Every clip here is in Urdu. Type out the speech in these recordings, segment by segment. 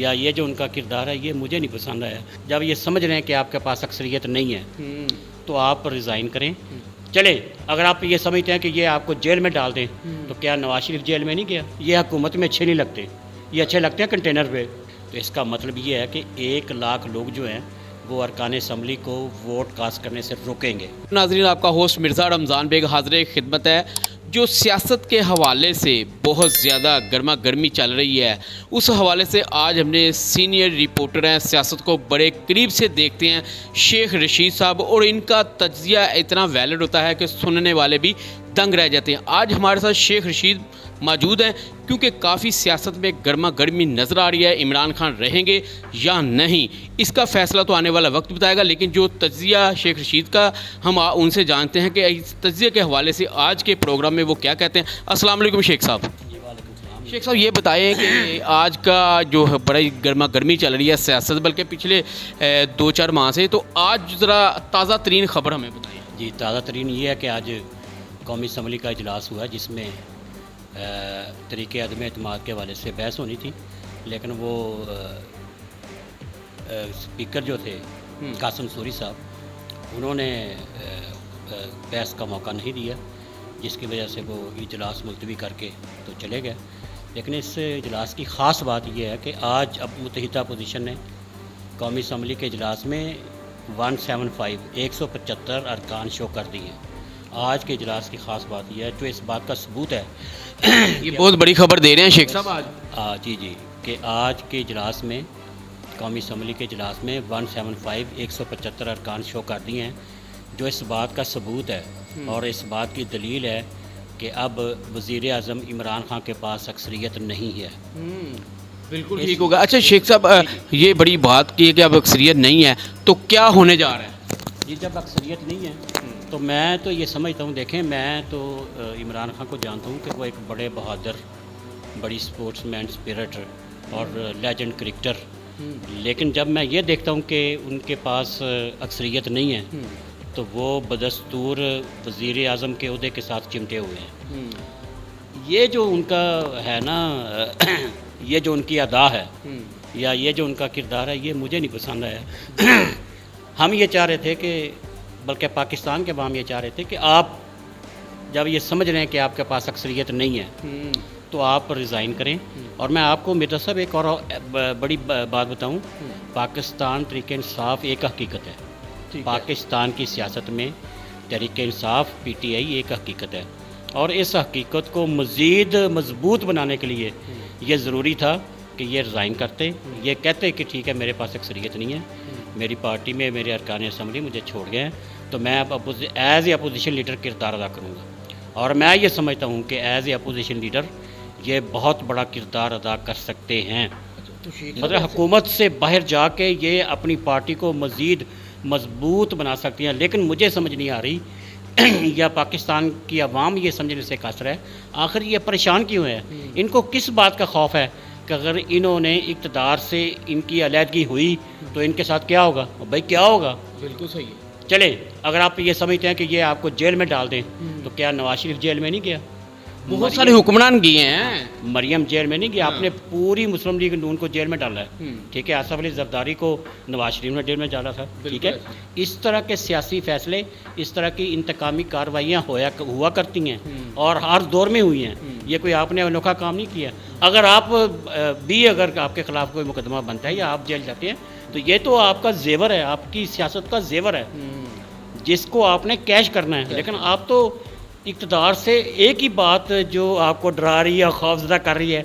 یا یہ جو ان کا کردار ہے یہ مجھے نہیں پسند آیا. جب یہ سمجھ رہے ہیں کہ آپ کے پاس اکثریت نہیں ہے تو آپ ریزائن کریں. چلے اگر آپ یہ سمجھتے ہیں کہ یہ آپ کو جیل میں ڈال دیں تو کیا نواز شریف جیل میں نہیں گیا؟ یہ حکومت میں اچھے نہیں لگتے، یہ اچھے لگتے ہیں کنٹینر پہ. تو اس کا مطلب یہ ہے کہ 1 لاکھ لوگ جو ہیں وہ ارکان اسمبلی کو ووٹ کاسٹ کرنے سے روکیں گے. ناظرین، آپ کا ہوسٹ مرزا رمضان بیگ حاضر خدمت ہے. جو سیاست کے حوالے سے بہت زیادہ گرما گرمی چل رہی ہے، اس حوالے سے آج ہم نے سینئر رپورٹر ہیں، سیاست کو بڑے قریب سے دیکھتے ہیں، شیخ رشید صاحب، اور ان کا تجزیہ اتنا ویلڈ ہوتا ہے کہ سننے والے بھی دنگ رہ جاتے ہیں. آج ہمارے ساتھ شیخ رشید موجود ہیں کیونکہ کافی سیاست میں گرما گرمی نظر آ رہی ہے. عمران خان رہیں گے یا نہیں، اس کا فیصلہ تو آنے والا وقت بتائے گا، لیکن جو تجزیہ شیخ رشید کا ہم ان سے جانتے ہیں کہ اس تجزیے کے حوالے سے آج کے پروگرام میں وہ کیا کہتے ہیں. السلام علیکم شیخ صاحب. شیخ صاحب یہ بتائیں کہ آج کا جو بڑی گرما گرمی چل رہی ہے سیاست، بلکہ پچھلے 2-4 ماہ سے، تو آج ذرا تازہ ترین خبر ہمیں بتائیں. جی، تازہ ترین یہ ہے کہ آج قومی اسمبلی کا اجلاس ہوا جس میں طریقے عدم اعتماد کے حوالے سے بحث ہونی تھی، لیکن وہ اسپیکر جو تھے قاسم سوری صاحب، انہوں نے بحث کا موقع نہیں دیا، جس کی وجہ سے وہ اجلاس ملتوی کر کے تو چلے گئے. لیکن اس اجلاس کی خاص بات یہ ہے کہ آج اب متحدہ اپوزیشن نے قومی اسمبلی کے اجلاس میں 175 ارکان شو کر دی ہیں. آج کے اجلاس کی خاص بات یہ ہے، جو اس بات کا ثبوت ہے، یہ بہت بڑی خبر دے رہے ہیں شیخ صاحب آج. جی کہ آج کے اجلاس میں قومی اسمبلی کے اجلاس میں 175 ارکان شو کر دیے ہیں، جو اس بات کا ثبوت ہے اور اس بات کی دلیل ہے کہ اب وزیر اعظم عمران خان کے پاس اکثریت نہیں ہے. بالکل ٹھیک ہوگا. اچھا شیخ صاحب، یہ بڑی بات کی ہے کہ اب اکثریت نہیں ہے، تو کیا ہونے جا رہا ہے؟ جی، جب اکثریت نہیں ہے تو میں تو یہ سمجھتا ہوں، دیکھیں میں تو عمران خان کو جانتا ہوں کہ وہ ایک بڑے بہادر، بڑی سپورٹس مین اسپرٹ اور لیجنڈ کرکٹر، لیکن جب میں یہ دیکھتا ہوں کہ ان کے پاس اکثریت نہیں ہے تو وہ بدستور وزیر اعظم کے عہدے کے ساتھ چمٹے ہوئے ہیں. یہ جو ان کا ہے نا، یہ جو ان کی ادا ہے یا یہ جو ان کا کردار ہے یہ مجھے نہیں پسند آیا. ہم یہ چاہ رہے تھے کہ، بلکہ پاکستان کے عوام یہ چاہ رہے تھے کہ آپ جب یہ سمجھ رہے ہیں کہ آپ کے پاس اکثریت نہیں ہے تو آپ ریزائن کریں. اور میں آپ کو مرزا صاحب ایک اور بڑی بات بتاؤں، پاکستان تحریک انصاف ایک حقیقت ہے. پاکستان کی سیاست میں تحریک انصاف PTI ایک حقیقت ہے، اور اس حقیقت کو مزید مضبوط بنانے کے لیے یہ ضروری تھا کہ یہ ریزائن کرتے، یہ کہتے کہ ٹھیک ہے میرے پاس اکثریت نہیں ہے، میری پارٹی میں میرے ارکان اسمبلی مجھے چھوڑ گئے ہیں، تو میں اب ایز اے اپوزیشن لیڈر کردار ادا کروں گا. اور میں یہ سمجھتا ہوں کہ ایز اے اپوزیشن لیڈر یہ بہت بڑا کردار ادا کر سکتے ہیں. مطلب حکومت سے باہر جا کے یہ اپنی پارٹی کو مزید مضبوط بنا سکتی ہیں. لیکن مجھے سمجھ نہیں آ رہی یا پاکستان کی عوام یہ سمجھنے سے قاصر ہے، آخر یہ پریشان کیوں ہے؟ ان کو کس بات کا خوف ہے کہ اگر انہوں نے اقتدار سے ان کی علیحدگی ہوئی تو ان کے ساتھ کیا ہوگا؟ بھائی کیا ہوگا؟ بالکل صحیح ہے. چلے اگر آپ یہ سمجھتے ہیں کہ یہ آپ کو جیل میں ڈال دیں تو کیا نواز شریف جیل میں نہیں گیا؟ بہت سارے حکمران گئے ہیں. مریم جیل میں نہیں گیا، آپ نے پوری مسلم لیگ نون کو جیل میں ڈالا ہے. ٹھیک ہے، آصف علی زرداری کو نواز شریف نے جیل میں ڈالا تھا. ٹھیک ہے، اس طرح کے سیاسی فیصلے، اس طرح کی انتقامی کارروائیاں ہوا کرتی ہیں اور ہر دور میں ہوئی ہیں. یہ کوئی آپ نے انوکھا کام نہیں کیا. اگر آپ بھی اگر آپ کے خلاف کوئی مقدمہ بنتا ہے یا آپ جیل جاتے ہیں تو یہ تو آپ کا زیور ہے، آپ کی سیاست کا زیور ہے جس کو آپ نے کیش کرنا ہے. لیکن آپ تو اقتدار سے ایک ہی بات جو آپ کو ڈرا رہی ہے، خوفزدہ کر رہی ہے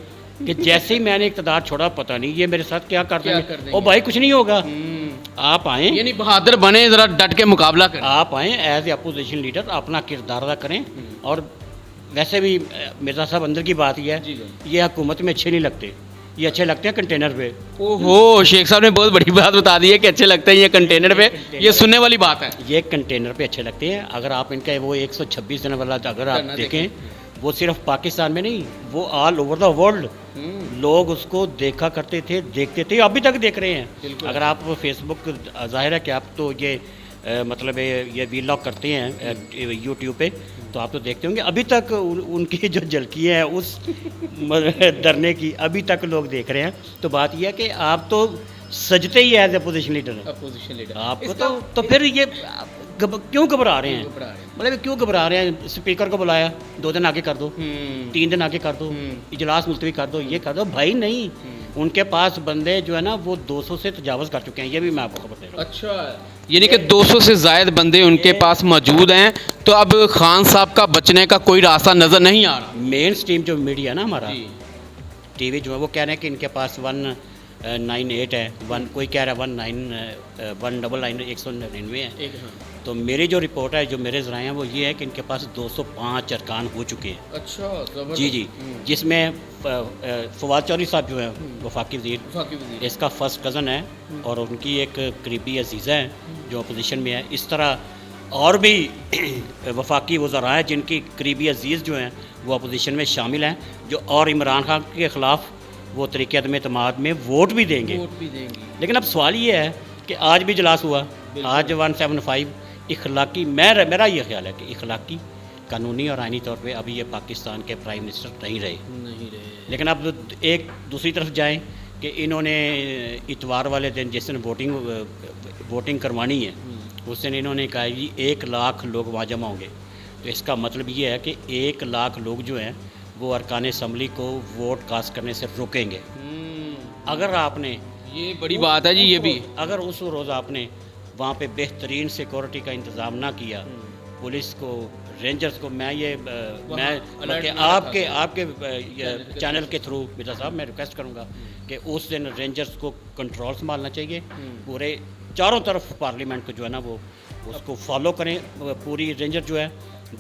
کہ جیسے ہی میں نے اقتدار چھوڑا پتہ نہیں یہ میرے ساتھ کیا کر دیں گے. او بھائی کچھ نہیں ہوگا، آپ آئیں، یعنی بہادر بنے، ذرا ڈٹ کے مقابلہ کریں. آپ آئیں ایز اے اپوزیشن لیڈر، اپنا کردار ادا کریں. اور ویسے بھی مرزا صاحب اندر کی بات یہ ہے، یہ حکومت میں اچھے نہیں لگتے، یہ اچھے لگتے ہیں کنٹینر پہ. اوہو، شیخ صاحب نے بہت بڑی بات بتا دی ہے کہ اچھے لگتے ہیں یہ کنٹینر پہ. یہ سننے والی بات ہے، یہ کنٹینر پہ اچھے لگتے ہیں. اگر آپ ان کا وہ 126 دن والا اگر آپ دیکھیں، وہ صرف پاکستان میں نہیں، وہ آل اوور دا ورلڈ لوگ اس کو دیکھا کرتے تھے، دیکھتے تھے، ابھی تک دیکھ رہے ہیں. اگر آپ فیس بک، ظاہر ہے کہ آپ تو یہ مطلب یہ ویلاگ کرتے ہیں یوٹیوب پہ، تو آپ تو دیکھتے ہوں گے ابھی تک ان کی جو جھلکی ہے اس دھرنے کی ابھی تک لوگ دیکھ رہے ہیں. تو بات یہ ہے کہ آپ تو سجتے ہی as opposition leader opposition leader آپ کو تو پھر یہ کیوں گھبرا رہے ہیں؟ مطلب کیوں گھبرا رہے ہیں؟ اسپیکر کو بلایا 2 دن آگے کر دو، 3 دن آگے کر دو، اجلاس ملتوی کر دو، یہ کر دو. بھائی نہیں، ان کے پاس بندے جو ہے نا وہ 200 سے تجاوز کر چکے ہیں، یہ بھی میں آپ کو خبر دے رہا ہوں. اچھا، یعنی کہ 200 سے زائد بندے ان کے پاس موجود ہیں. تو اب خان صاحب کا بچنے کا کوئی راستہ نظر نہیں آ رہا. مین سٹریم جو میڈیا نا ہمارا ٹی وی جو ہے وہ کہہ رہے ہیں کہ ان کے پاس 198 ہے، کوئی کہہ رہا ہے 199 ہے. تو میری جو رپورٹ ہے، جو میرے ذرائع ہیں، وہ یہ ہے کہ ان کے پاس 205 ارکان ہو چکے ہیں. اچھا جی جس میں فواد چودھری صاحب جو ہیں وفاقی وزیر، اس کا فرسٹ کزن ہے اور ان کی ایک قریبی عزیزہ ہیں جو اپوزیشن میں ہے. اس طرح اور بھی وفاقی وزراء ہیں جن کی قریبی عزیز جو ہیں وہ اپوزیشن میں شامل ہیں، جو اور عمران خان کے خلاف وہ طریقہ عدم اعتماد میں ووٹ بھی دیں گے. لیکن اب سوال یہ ہے کہ آج بھی اجلاس ہوا، آج 175 اخلاقی، میرا یہ خیال ہے کہ اخلاقی، قانونی اور آئینی طور پہ ابھی یہ پاکستان کے پرائم منسٹر نہیں رہے. لیکن اب ایک دوسری طرف جائیں کہ انہوں نے اتوار والے دن جس دن ووٹنگ کروانی ہے اس دن انہوں نے کہا جی 1 لاکھ لوگ وہاں جمع ہوں گے. تو اس کا مطلب یہ ہے کہ 1 لاکھ لوگ جو ہیں وہ ارکان اسمبلی کو ووٹ کاسٹ کرنے سے روکیں گے. اگر آپ نے، یہ بڑی بات ہے جی، یہ بھی اگر اس روز آپ نے وہاں پہ بہترین سیکورٹی کا انتظام نہ کیا، پولیس کو، رینجرز کو، میں بلکہ آپ کے چینل کے تھرو مرزا صاحب میں ریکویسٹ کروں گا کہ اس دن رینجرز کو کنٹرول سنبھالنا چاہیے. پورے چاروں طرف پارلیمنٹ کو جو ہے نا وہ اس کو فالو کریں. پوری رینجر جو ہے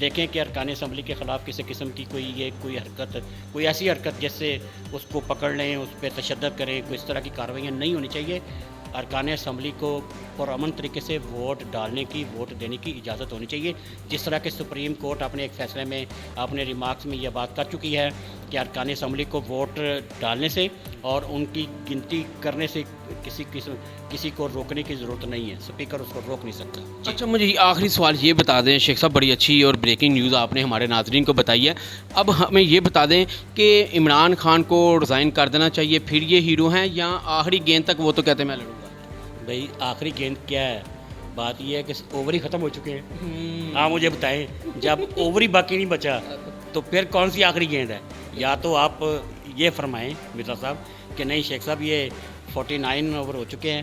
دیکھیں کہ ارکان اسمبلی کے خلاف کسی قسم کی کوئی حرکت، کوئی ایسی حرکت جس سے اس کو پکڑ لیں، اس پہ تشدد کریں، کوئی اس طرح کی کارروائیاں نہیں ہونی چاہیے. ارکان اسمبلی کو پرامن طریقے سے ووٹ ڈالنے کی، ووٹ دینے کی اجازت ہونی چاہیے. جس طرح کہ سپریم کورٹ اپنے ایک فیصلے میں، اپنے ریمارکس میں یہ بات کر چکی ہے کہ ارکان اسمبلی کو ووٹ ڈالنے سے اور ان کی گنتی کرنے سے کسی کو روکنے کی ضرورت نہیں ہے. اسپیکر اس کو روک نہیں سکتا. اچھا، مجھے آخری سوال یہ بتا دیں شیخ صاحب، بڑی اچھی اور بریکنگ نیوز آپ نے ہمارے ناظرین کو بتائی ہے. اب ہمیں یہ بتا دیں کہ عمران خان کو ریزائن کر دینا چاہیے، پھر یہ ہیرو ہیں، یا آخری گیند تک وہ تو کہتے ہیں میں لڑوں گا؟ بھائی آخری گیند کیا ہے؟ بات یہ ہے کہ اوور ہی ختم ہو چکے ہیں. آپ مجھے بتائیں، جب اوور ہی باقی نہیں بچا تو پھر کون سی آخری گیند ہے؟ یا تو آپ یہ فرمائیں مرزا صاحب کہ نہیں شیخ صاحب یہ 49 اوور ہو چکے ہیں،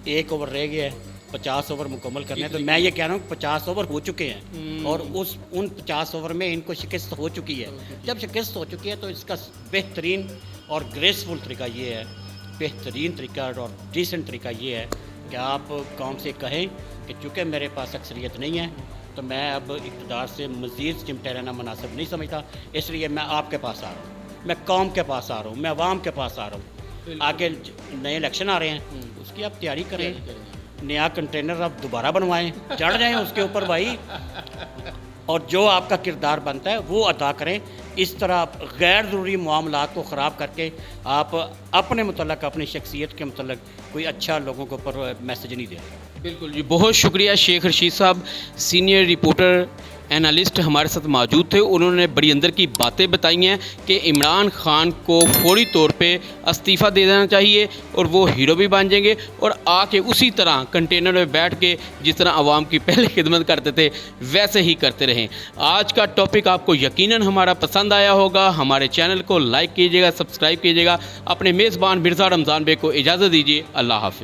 1 اوور رہ گیا ہے، 50 اوور مکمل کرنے ہیں. تو میں یہ کہہ رہا ہوں 50 اوور ہو چکے ہیں اور ان 50 اوور میں ان کو شکست ہو چکی ہے. جب شکست ہو چکی ہے تو اس کا بہترین اور گریسفل طریقہ یہ ہے، بہترین طریقہ اور ڈیسنٹ طریقہ یہ ہے کہ آپ قوم سے کہیں کہ چونکہ میرے پاس اکثریت نہیں ہے تو میں اب اقتدار سے مزید چمٹے رہنا مناسب نہیں سمجھتا، اس لیے میں آپ کے پاس آ رہا ہوں، میں قوم کے پاس آ رہا ہوں، میں عوام کے پاس آ رہا ہوں. آگے نئے الیکشن آ رہے ہیں، اس کی آپ تیاری کریں، نیا کنٹینر آپ دوبارہ بنوائیں، چڑھ جائیں اس کے اوپر بھائی، اور جو آپ کا کردار بنتا ہے وہ ادا کریں. اس طرح غیر ضروری معاملات کو خراب کر کے آپ اپنے متعلق، اپنی شخصیت کے متعلق کوئی اچھا لوگوں کے اوپر میسج نہیں دے رہے. بالکل جی، بہت شکریہ شیخ رشید صاحب، سینئر رپورٹر اینالسٹ ہمارے ساتھ موجود تھے. انہوں نے بڑی اندر کی باتیں بتائی ہیں کہ عمران خان کو فوری طور پہ استعفیٰ دے دینا چاہیے اور وہ ہیرو بھی بن جائیں گے، اور آ کے اسی طرح کنٹینر میں بیٹھ کے جس طرح عوام کی پہلے خدمت کرتے تھے ویسے ہی کرتے رہیں. آج کا ٹاپک آپ کو یقیناً ہمارا پسند آیا ہوگا. ہمارے چینل کو لائک کیجیے گا، سبسکرائب کیجیے گا. اپنے میزبان مرزا رمضان بے کو اجازت دیجیے. اللہ حافظ.